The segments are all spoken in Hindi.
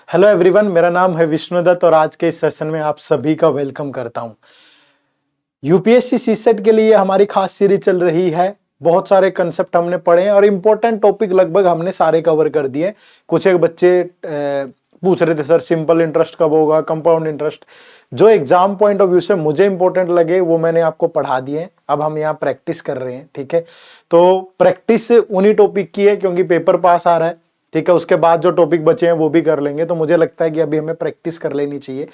हेलो एवरीवन, मेरा नाम है विष्णुदत्त और आज के इस सेशन में आप सभी का वेलकम करता हूं। यूपीएससी सीसेट के लिए हमारी खास सीरीज चल रही है। बहुत सारे कंसेप्ट हमने पढ़े हैं और इम्पोर्टेंट टॉपिक लगभग हमने सारे कवर कर दिए। कुछ एक बच्चे पूछ रहे थे सर सिंपल इंटरेस्ट कब होगा, कंपाउंड इंटरेस्ट। जो एग्जाम पॉइंट ऑफ व्यू से मुझे इंपॉर्टेंट लगे वो मैंने आपको पढ़ा दिए। अब हम यहाँ प्रैक्टिस कर रहे हैं, ठीक है। तो प्रैक्टिस उन्हीं टॉपिक की है क्योंकि पेपर पास आ रहा है, ठीक है। उसके बाद जो टॉपिक बचे हैं वो भी कर लेंगे। तो मुझे लगता है कि अभी हमें प्रैक्टिस कर लेनी चाहिए,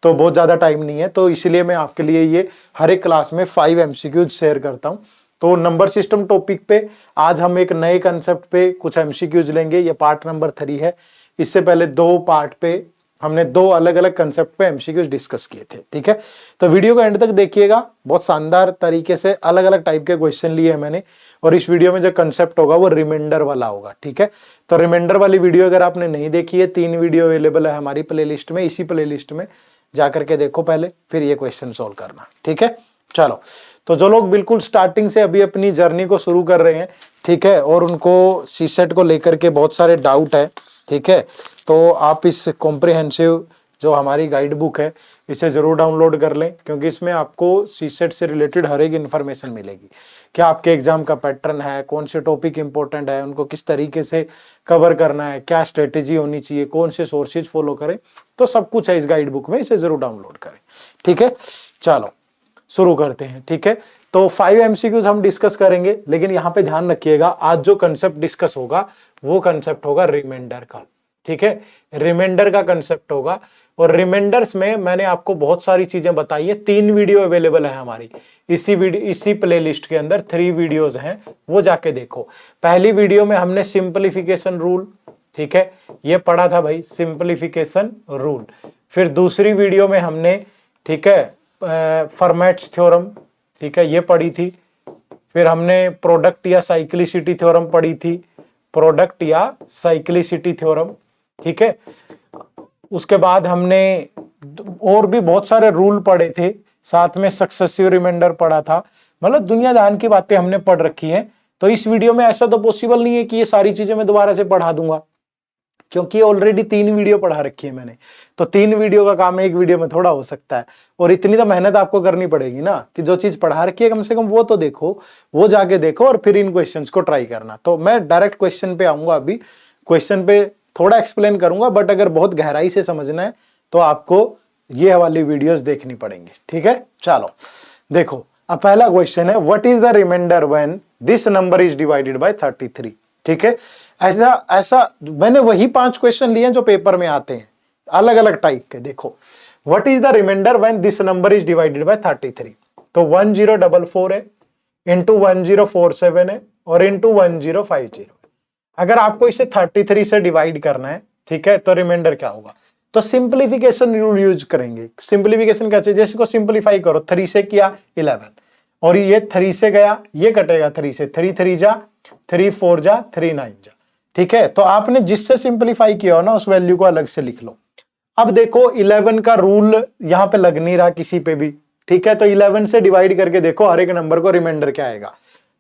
तो बहुत ज़्यादा टाइम नहीं है। तो इसलिए मैं आपके लिए ये हर एक क्लास में 5 MCQs शेयर करता हूँ। तो नंबर सिस्टम टॉपिक पे आज हम एक नए कंसेप्ट पे कुछ MCQs लेंगे। ये पार्ट नंबर 3 है। इससे पहले 2 पार्ट पे हमने 2 अलग अलग कंसेप्ट पे MCQs डिस्कस किए थे, ठीक है। तो वीडियो को एंड तक देखिएगा। बहुत शानदार तरीके से अलग अलग टाइप के क्वेश्चन लिए हैं मैंने, और इस वीडियो में जो कंसेप्ट होगा वो रिमाइंडर वाला होगा, ठीक है। तो रिमाइंडर वाली वीडियो अगर आपने नहीं देखी है, 3 वीडियो अवेलेबल है हमारी प्लेलिस्ट में। इसी प्लेलिस्ट में जाकर के देखो पहले, फिर ये क्वेश्चन सोल्व करना, ठीक है। चलो, तो जो लोग बिल्कुल स्टार्टिंग से अभी अपनी जर्नी को शुरू कर रहे हैं, ठीक है, और उनको सीसेट को लेकर के बहुत सारे डाउट है, ठीक है, तो आप इस कॉम्प्रिहेंसिव जो हमारी गाइड बुक है इसे जरूर डाउनलोड कर लें, क्योंकि इसमें आपको सीसेट से रिलेटेड हर एक इन्फॉर्मेशन मिलेगी। क्या आपके एग्जाम का पैटर्न है, कौन से टॉपिक इंपॉर्टेंट है, उनको किस तरीके से कवर करना है, क्या स्ट्रेटेजी होनी चाहिए, कौन से सोर्सेज फॉलो करें, तो सब कुछ है इस गाइड बुक में। इसे जरूर डाउनलोड करें, ठीक है। चलो शुरू करते हैं, ठीक है। तो 5 MCQs हम डिस्कस करेंगे, लेकिन यहाँ पे ध्यान रखिएगा आज जो कंसेप्ट डिस्कस होगा वो कंसेप्ट होगा रिमाइंडर का, ठीक है। रिमाइंडर का कंसेप्ट होगा, और रिमाइंडर्स में मैंने आपको बहुत सारी चीजें बताई है। 3 वीडियो अवेलेबल है हमारी इसी प्लेलिस्ट के अंदर। 3 वीडियोस हैं, वो जाके देखो। पहली वीडियो में हमने सिंपलीफिकेशन रूल, ठीक है, ये पढ़ा था भाई, सिंपलीफिकेशन रूल। फिर दूसरी वीडियो में हमने, ठीक है, फॉर्मेट्स थ्योरम, ठीक है, ये पढ़ी थी। फिर हमने प्रोडक्ट या साइक्लिसिटी थ्योरम पढ़ी थी, प्रोडक्ट या साइक्लिसिटी थ्योरम, ठीक है। उसके बाद हमने और भी बहुत सारे रूल पढ़े थे, साथ में सक्सेसिव रिमाइंडर पढ़ा था। मतलब दुनिया जहान की बातें हमने पढ़ रखी हैं। तो इस वीडियो में ऐसा तो पॉसिबल नहीं है कि ये सारी चीजें मैं दोबारा से पढ़ा दूंगा, क्योंकि ऑलरेडी 3 वीडियो पढ़ा रखी है मैंने। तो 3 वीडियो का काम एक वीडियो में थोड़ा हो सकता है, और इतनी तो मेहनत आपको करनी पड़ेगी ना कि जो चीज पढ़ा रखी है कम से कम वो तो देखो, वो जाके देखो और फिर इन क्वेश्चंस को ट्राई करना। तो मैं डायरेक्ट क्वेश्चन पे आऊंगा। अभी क्वेश्चन पे थोड़ा एक्सप्लेन करूंगा, बट अगर बहुत गहराई से समझना है तो आपको ये वाली वीडियोस देखनी पड़ेंगी, ठीक है। चलो देखो, अब पहला क्वेश्चन है, what is the remainder when this number is divided by 33, ठीक है। ऐसा मैंने वही 5 क्वेश्चन लिए जो पेपर में आते हैं, अलग अलग टाइप के। देखो, what is the remainder when this number is divided by 33। तो 1044 है, इंटू 1047 है, और इंटू 1050। अगर आपको इसे 33 से डिवाइड करना है, ठीक है, तो रिमाइंडर क्या होगा? तो सिंप्लीफिकेशन रूल यूज करेंगे। सिंप्लीफिकेशन क्या चाहिए? जैसे को सिंप्लीफाई करो, 3 से किया 11, और ये 3 से गया, ये कटेगा 3 से, 3 3 जा 3 4 जा 3 9 जा, ठीक है। तो आपने जिससे सिंप्लीफाई किया हो ना उस वैल्यू को अलग से लिख लो। अब देखो 11 का रूल यहां पे लग नहीं रहा किसी पे भी, ठीक है। तो 11 से डिवाइड करके देखो हर एक नंबर को रिमाइंडर क्या आएगा।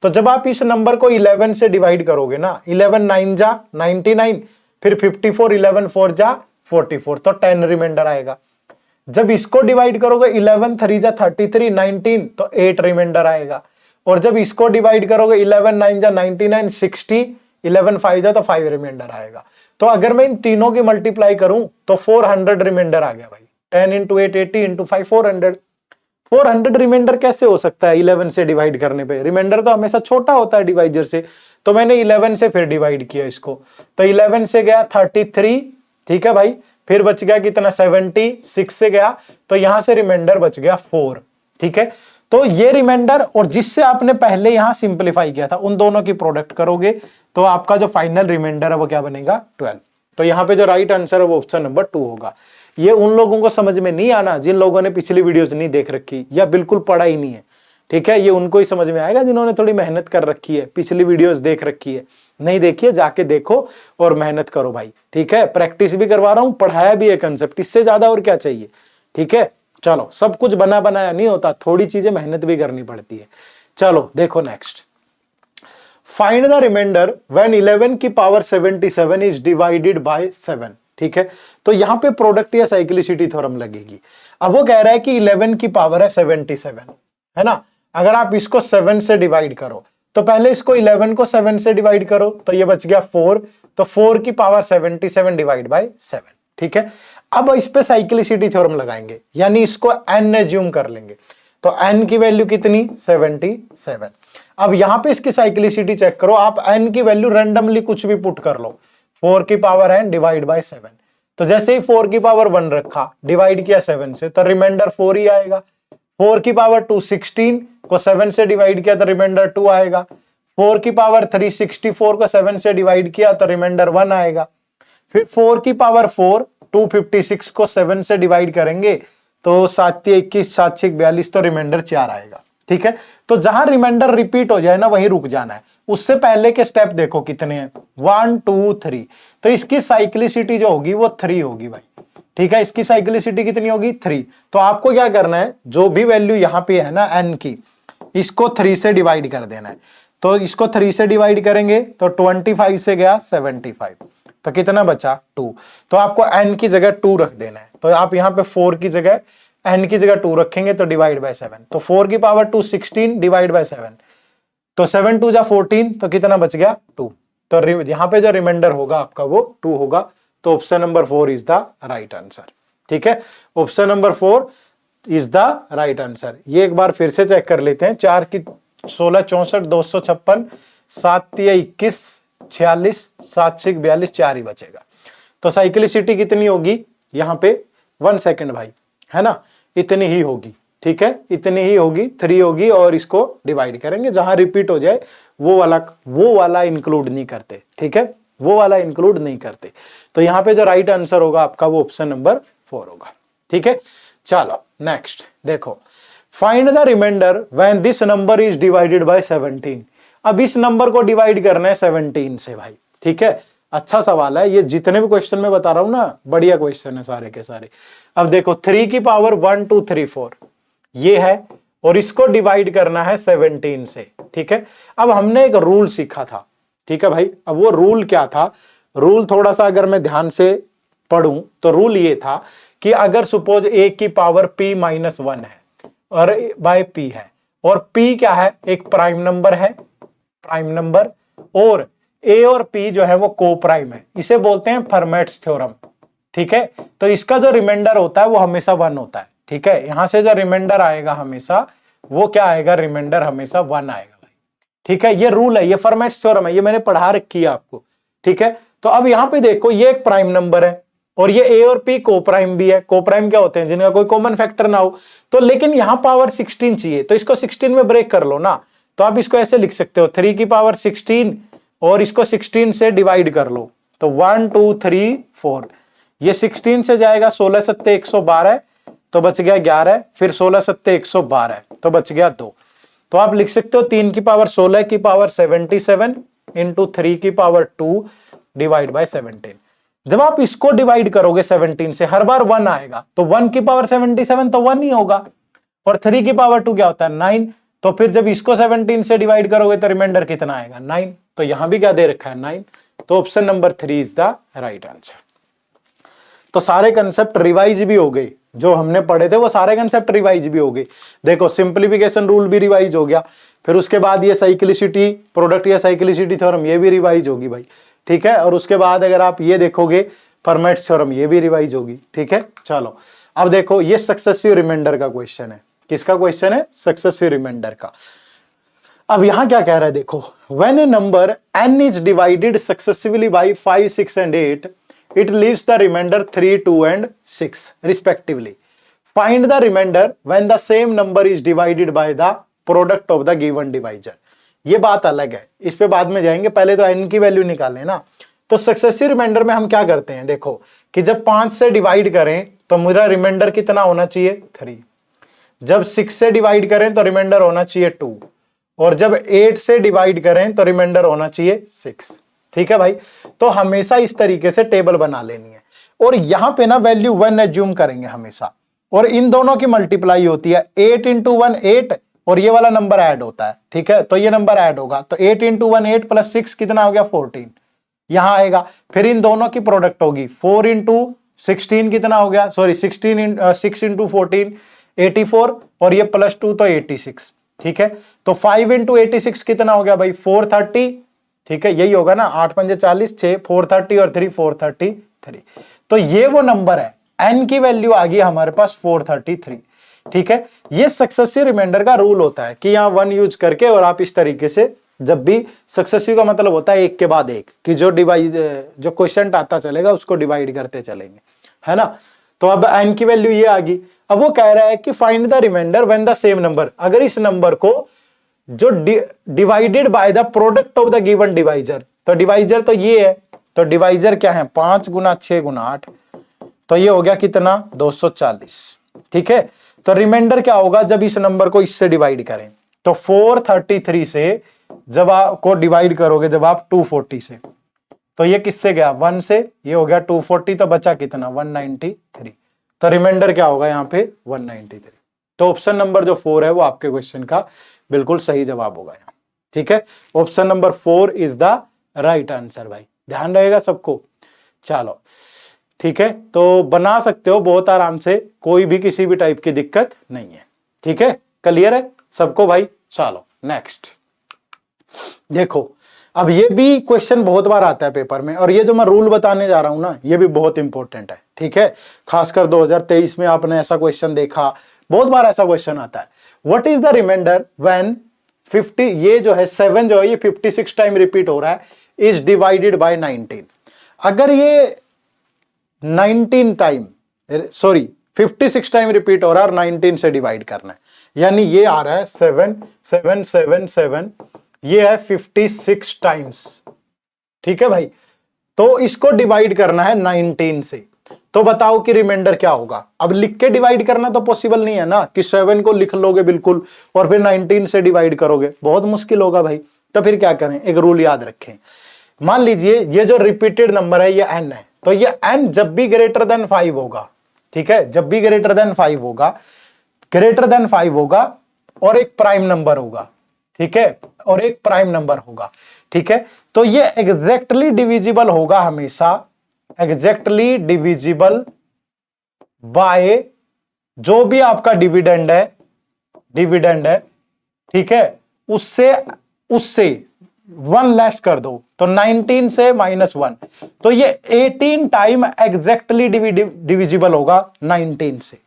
तो जब आप इस नंबर को 11 से डिवाइड करोगे ना, 11 9 जा 99, फिर 54, 11 4 जा 44, तो 10 रिमाइंडर आएगा। जब इसको डिवाइड करोगे 11 3 जा 33, 19, तो 8 रिमाइंडर आएगा। और जब इसको डिवाइड करोगे 11 9 जा 99, 60, 11 5 जा तो 5 रिमाइंडर आएगा। तो अगर मैं इन तीनों की मल्टीप्लाई करूं तो 400 रिमाइंडर आ गया भाई। 10 इंटू 8 80, इंटू 5 400 रिमाइंडर कैसे हो सकता है 11 से डिवाइड करने पे? रिमाइंडर तो हमेशा छोटा होता है डिवाइजर से। तो मैंने 11 से फिर डिवाइड किया इसको, तो 11 से गया 33, ठीक है भाई। फिर बच गया कितना? 70, 6 से गया, तो यहां से रिमाइंडर बच गया 4, ठीक है। तो ये रिमाइंडर और जिससे आपने पहले यहां सिंप्लीफाई किया था उन दोनों की प्रोडक्ट करोगे तो आपका जो फाइनल रिमाइंडर है वो क्या बनेगा? 12। तो यहां पे जो राइट आंसर है वो ऑप्शन नंबर 2 होगा। ये उन लोगों को समझ में नहीं आना जिन लोगों ने पिछली वीडियोस नहीं देख रखी या बिल्कुल पढ़ा ही नहीं है, ठीक है। ये उनको ही समझ में आएगा जिन्होंने थोड़ी मेहनत कर रखी है, पिछली वीडियोस देख रखी है। नहीं देखिए, जाके देखो और मेहनत करो भाई, ठीक है। प्रैक्टिस भी करवा रहा हूं, पढ़ाया भी है कंसेप्ट, इससे ज्यादा और क्या चाहिए, ठीक है। चलो, सब कुछ बना बनाया नहीं होता, थोड़ी चीजें मेहनत भी करनी पड़ती है। चलो देखो next, find the remainder when 11 की पावर 77 इज डिवाइडेड बाय 7। ठीक है, तो यहाँ पे प्रोडक्ट या साइक्लिसिटी थ्योरम लगेगी। अब वो कह रहा है कि 11 की पावर है 77, है ना। अगर आप इसको 7 से डिवाइड करो तो पहले इसको 11 को 7 से डिवाइड करो तो ये बच गया 4, तो 4 की पावर 77 डिवाइड बाय 7, ठीक है। अब इस पे साइक्लिसिटी थ्योरम लगाएंगे, यानी इसको n एज्यूम कर लेंगे, तो n की वैल्यू कितनी 77। अब यहां पे इसकी साइक्लिसिटी चेक करो, आप n की वैल्यू रैंडमली कुछ भी पुट कर लो, 4 की पावर n डिवाइड बाय 7, तो जैसे ही 4 की पावर 1 रखा, डिवाइड किया 7 से, तो रिमाइंडर 4 ही आएगा। 4 की पावर 2 16 को 7 से डिवाइड किया तो रिमाइंडर 2 आएगा। 4 की पावर 3 64 को 7 से डिवाइड किया तो रिमाइंडर 1 आएगा। फिर 4 की पावर 4 256 को 7 से डिवाइड करेंगे तो 7 21 7 42, तो रिमाइंडर 4 आएगा, ठीक है। तो जहां रिमाइंडर रिपीट हो जाए ना वहीं रुक जाना है। उससे पहले के स्टेप देखो कितने हैं, 1 2 3, तो इसकी साइक्लिसिटी जो होगी वो 3 होगी भाई, ठीक है। इसकी साइक्लिसिटी कितनी होगी 3। तो आपको क्या करना है, जो भी वैल्यू यहां पे है ना n की, इसको 3 से डिवाइड कर देना है। तो इसको 3 से डिवाइड करेंगे तो 25 से गया 75, तो कितना बचा 2। तो आपको n की जगह 2 रख देना है। तो आप यहाँ पे 4 की जगह n की जगह 2 रखेंगे तो डिवाइड बाय 7, तो 4 की पावर 2 16 डिवाइड बाय 7, तो 7 2 जा 14, तो कितना बच गया 2। तो यहाँ पे जो रिमाइंडर होगा आपका वो 2 होगा। तो option number 4 is the right answer, ठीक है। Option number 4 is the right answer. ये एक बार फिर से चेक कर लेते हैं, 4 की 16 64 256, 7 या 21 46, 7 6 42, 4 ही बचेगा। तो साइक्लिसिटी कितनी होगी यहाँ पे 1 सेकंड भाई, है ना, इतनी ही होगी, ठीक है, इतनी ही होगी, 3 होगी, और इसको डिवाइड करेंगे, जहां रिपीट हो जाए वो वाला इंक्लूड नहीं करते, ठीक है, वो वाला इंक्लूड नहीं करते। तो यहाँ पे जो राइट आंसर होगा आपका वो ऑप्शन नंबर 4 होगा, ठीक है। चलो नेक्स्ट देखो, find the remainder when this number is divided by 17। अब इस नंबर को डिवाइड करना है 17 से भाई, ठीक है। अच्छा सवाल है ये, जितने भी क्वेश्चन मैं बता रहा हूं ना बढ़िया क्वेश्चन है सारे के सारे। अब देखो 3 की पावर 1 2 3 4 ये है, और इसको डिवाइड करना है 17 से, ठीक है। अब हमने एक रूल सीखा था, ठीक है भाई। अब वो रूल क्या था, रूल थोड़ा सा अगर मैं ध्यान से पढ़ूं तो रूल ये था कि अगर सपोज a की पावर p माइनस 1 है और बाय p है, और p क्या है, एक प्राइम नंबर है, प्राइम नंबर, और a और p जो है वो को प्राइम है, इसे बोलते हैं फर्मेट्स थ्योरम, ठीक है। तो इसका जो रिमाइंडर होता है वो हमेशा 1 होता है, ठीक है। यहां से जो रिमाइंडर आएगा हमेशा वो क्या आएगा, रिमाइंडर हमेशा 1 आएगा भाई, ठीक है। ये रूल है, ये फर्मेट्स थ्योरम है, ये मैंने पढ़ा रखी है आपको, ठीक है। तो अब यहां पे देखो ये एक प्राइम नंबर है और ये a और p को प्राइम भी है। को प्राइम क्या होते हैं, जिनका कोई कॉमन फैक्टर ना हो। तो लेकिन यहां पावर 16 चाहिए, तो इसको 16 में ब्रेक कर लो ना। तो आप इसको ऐसे लिख सकते हो 3 की पावर 16 और इसको 16 से डिवाइड कर लो, तो 1 2 3 4, ये 16 से जाएगा 16 7 112, तो बच गया 11, फिर 16 7 112, तो बच गया 2। तो आप लिख सकते हो 3 की पावर 16 की पावर 77 इंटू 3 की पावर 2 डिवाइड बाय 17। जब आप इसको डिवाइड करोगे 17 से, हर बार 1 आएगा, तो 1 की पावर 77 तो 1 ही होगा, और 3 की पावर 2 क्या होता है 9, तो फिर जब इसको 17 से डिवाइड करोगे तो रिमाइंडर कितना आएगा 9। तो यहां भी क्या दे रखा है 9, तो option number 3 is the right answer. तो सारे कंसेप्ट रिवाइज भी हो गए, जो हमने पढ़े थे वो सारे कंसेप्ट रिवाइज भी हो गए। देखो सिंप्लीफिकेशन रूल भी रिवाइज हो गया, फिर उसके बाद ये साइक्लिसिटी प्रोडक्ट या साइक्लिसिटी थ्योरम ये भी रिवाइज होगी भाई, ठीक है। और उसके बाद अगर आप ये देखोगे फर्मेट्स थ्योरम ये भी रिवाइज होगी, ठीक है। चलो अब देखो ये सक्सेसिव रिमाइंडर का क्वेश्चन है। किसका क्वेश्चन है, सक्सेसिव रिमाइंडर का। अब यहां क्या कह रहा है देखो, when a number n is divided successively by 5 6 and 8 it leaves the remainder 3 2 and 6 respectively. Find the remainder when the same number is divided by the product of the given divisor. ये बात अलग है, इस पे बाद में जाएंगे, पहले तो n की वैल्यू निकालें ना। तो सक्सेसिव रिमाइंडर में हम क्या करते हैं, देखो कि जब 5 से डिवाइड करें तो मेरा रिमाइंडर कितना होना चाहिए 3, जब 6 से डिवाइड करें तो रिमाइंडर होना चाहिए 2, और जब 8 से डिवाइड करें तो रिमाइंडर होना चाहिए 6, ठीक है भाई। तो हमेशा इस तरीके से टेबल बना लेनी है, और यहां पे ना वैल्यू 1 एज्यूम करेंगे हमेशा, और इन दोनों की मल्टीप्लाई होती है 8 इंटू 1 8, और ये वाला नंबर ऐड होता है, ठीक है। तो ये नंबर ऐड होगा, तो 8 इंटू 1 8 प्लस 6 कितना हो गया 14, यहां आएगा, फिर इन दोनों की प्रोडक्ट होगी 4 इंटू 16 कितना हो गया, सॉरी 6 इंटू 14 84 और ये +2 तो 86। ठीक है, तो 5 इंटू 86 कितना हो गया भाई 430। ठीक है, यही होगा ना, 8 पंजे 40, 6 430 और 3 433। तो ये वो नंबर है, n की वैल्यू आ गई हमारे पास 433। ठीक है, ये सक्सेसिव रिमाइंडर का रूल होता है कि यहां 1 यूज करके और आप इस तरीके से, जब भी सक्सेसिव का मतलब होता है एक के बाद एक, कि जो डिवाइड जो क्वेश्चन आता चलेगा उसको डिवाइड करते चलेंगे, है ना। तो अब n की वैल्यू ये आ गई। अब वो कह रहा है कि find the remainder when the same number, अगर इस नंबर को जो divided by the product of the given divisor, तो डिवाइजर तो ये है, तो डिवाइजर क्या है 5 गुना 6 गुना 8, तो ये हो गया कितना 240। ठीक है, तो रिमाइंडर क्या होगा जब इस नंबर को इससे डिवाइड करें, तो 433 से जब आपको डिवाइड करोगे, जब आप 240 से, तो ये किससे गया 1 से, ये हो गया 240, तो बचा कितना 193। तो रिमाइंडर क्या होगा यहाँ पे 193। तो ऑप्शन नंबर जो 4 है वो आपके क्वेश्चन का बिल्कुल सही जवाब होगा यहाँ। ठीक है, option number 4 is the right answer भाई, ध्यान रहेगा सबको। चलो ठीक है, तो बना सकते हो बहुत आराम से, कोई भी किसी भी टाइप की दिक्कत नहीं है। ठीक है, क्लियर है सबको भाई। चलो नेक्स्ट देखो, अब ये भी क्वेश्चन बहुत बार आता है पेपर में, और ये जो मैं रूल बताने जा रहा हूं ना, ये भी बहुत इंपॉर्टेंट है। ठीक है, खासकर 2023 में आपने ऐसा क्वेश्चन देखा, बहुत बार ऐसा क्वेश्चन आता है, what is the remainder when 50, ये जो है 7 जो है ये 56 टाइम रिपीट हो रहा है, इज डिवाइडेड बाय 19। अगर ये 19 टाइम, सॉरी 56 टाइम रिपीट हो रहा है और 19 से डिवाइड करना है, यानी ये आ रहा है 7 7 7 7, ये है 56 टाइम्स। ठीक है भाई, तो इसको डिवाइड करना है 19 से, तो बताओ कि रिमाइंडर क्या होगा। अब लिख के डिवाइड करना तो पॉसिबल नहीं है ना, कि 7 को लिख लोगे बिल्कुल और फिर 19 से डिवाइड करोगे, बहुत मुश्किल होगा भाई। तो फिर क्या करें, एक रूल याद रखें। मान लीजिए ये जो रिपीटेड नंबर है ये n है, तो ये n जब भी ग्रेटर देन 5 होगा, ठीक है, जब भी ग्रेटर देन 5 होगा, ग्रेटर देन 5 होगा और एक प्राइम नंबर होगा, ठीक है, और एक प्राइम नंबर होगा। ठीक है, तो ये एग्जैक्टली डिविजिबल होगा हमेशा, एग्जैक्टली डिविजिबल बाय जो भी आपका डिविडेंड है, ठीक है, उससे 1 लेस कर दो, तो 19 से -1, तो ये 18 टाइम एग्जैक्टली डिविजिबल होगा 19 से।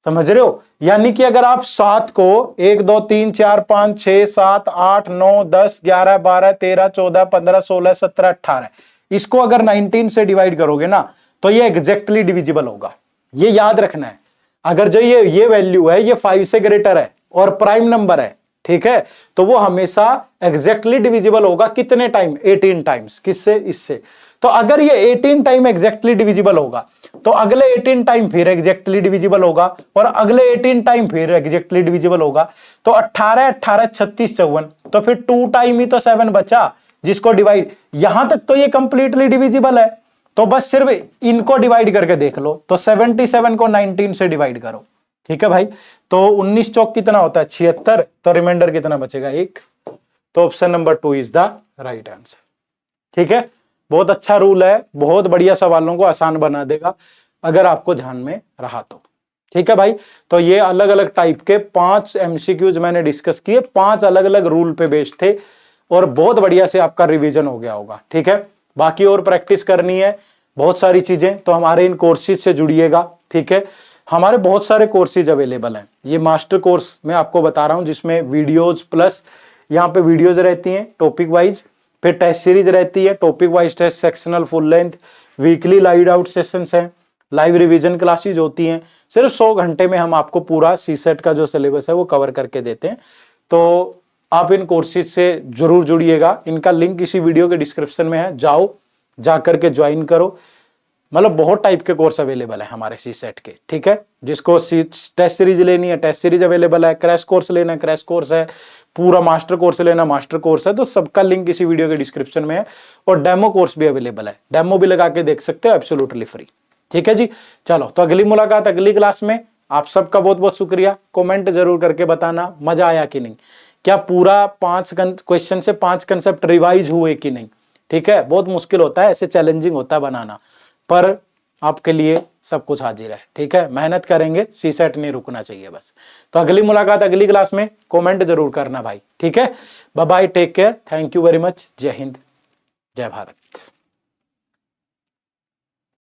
समझ रहे हो, यानी कि अगर आप 7 को 1 2 3 4 5 6 7 8 9 10 11 12 13 14 15 16 17 18, इसको अगर 19 से डिवाइड करोगे ना, तो ये एग्जैक्टली डिविजिबल होगा। ये याद रखना है। अगर जो ये वैल्यू है ये 5 से ग्रेटर है और प्राइम नंबर है, ठीक है, तो वो हमेशा एग्जैक्टली डिविजिबल होगा कितने टाइम, 18 टाइम्स। किससे, इससे। तो अगर ये 18 टाइम एग्जैक्टली डिविजिबल होगा, तो अगले 18 टाइम फिर एग्जैक्टली डिविजिबल होगा, और अगले 18 टाइम फिर एग्जैक्टली डिविजिबल होगा। तो 18 18 36 54, तो फिर 2 टाइम ही तो 7 बचा जिसको डिवाइड, यहां तक तो ये कंप्लीटली डिविजिबल है, तो बस सिर्फ इनको डिवाइड करके देख लो। तो 77 को 19 से डिवाइड करो, ठीक है भाई। तो 19 चौक कितना होता है 76, तो रिमाइंडर कितना बचेगा 1। तो option number 2 is the right answer. ठीक है, बहुत अच्छा रूल है, बहुत बढ़िया, सवालों को आसान बना देगा अगर आपको ध्यान में रहा तो। ठीक है भाई, तो ये अलग अलग टाइप के 5 एमसीक्यूज मैंने डिस्कस किए, 5 अलग अलग रूल पे बेस्ड थे, और बहुत बढ़िया से आपका रिवीजन हो गया होगा। ठीक है, बाकी और प्रैक्टिस करनी है बहुत सारी चीजें, तो हमारे इन कोर्सेज से जुड़िएगा। ठीक है, हमारे बहुत सारे कोर्सेज अवेलेबल हैं। ये मास्टर कोर्स मैं आपको बता रहा हूं, जिसमें वीडियोज प्लस यहाँ पे वीडियोज रहती हैं टॉपिक वाइज, फिर टेस्ट सीरीज रहती है, topic wise test, sectional, full length, weekly live out sessions हैं, लाइव रिवीजन क्लासेज होती हैं। सिर्फ 100 घंटे में हम आपको पूरा सीसेट का जो सिलेबस है वो कवर करके देते हैं। तो आप इन कोर्सेज से जरूर जुड़िएगा, इनका लिंक इसी वीडियो के डिस्क्रिप्शन में है, जाओ जाकर के ज्वाइन करो। मतलब बहुत टाइप के कोर्स अवेलेबल है हमारे सीसेट के। ठीक है, जिसको टेस्ट सीरीज लेनी है टेस्ट सीरीज अवेलेबल है, क्रैश कोर्स लेना है क्रैश कोर्स है, पूरा मास्टर कोर्स लेना मास्टर कोर्स है, तो सबका लिंक इसी वीडियो के डिस्क्रिप्शन में है। और डेमो कोर्स भी अवेलेबल है, डेमो भी लगा के देख सकते हो एब्सोल्युटली फ्री। ठीक है जी, चलो तो अगली मुलाकात अगली क्लास में। आप सबका बहुत बहुत शुक्रिया। कमेंट जरूर करके बताना मजा आया कि नहीं, क्या पूरा 5 क्वेश्चन से 5 कंसेप्ट रिवाइज हुए कि नहीं, ठीक है, बहुत मुश्किल होता है, ऐसे चैलेंजिंग होता है बनाना, पर आपके लिए सब कुछ हाजिर है। ठीक है, मेहनत करेंगे, सीसेट नहीं रुकना चाहिए बस। तो अगली मुलाकात अगली क्लास में, कमेंट जरूर करना भाई। ठीक है, bye bye, take care, thank you very much, जय हिंद, जय भारत।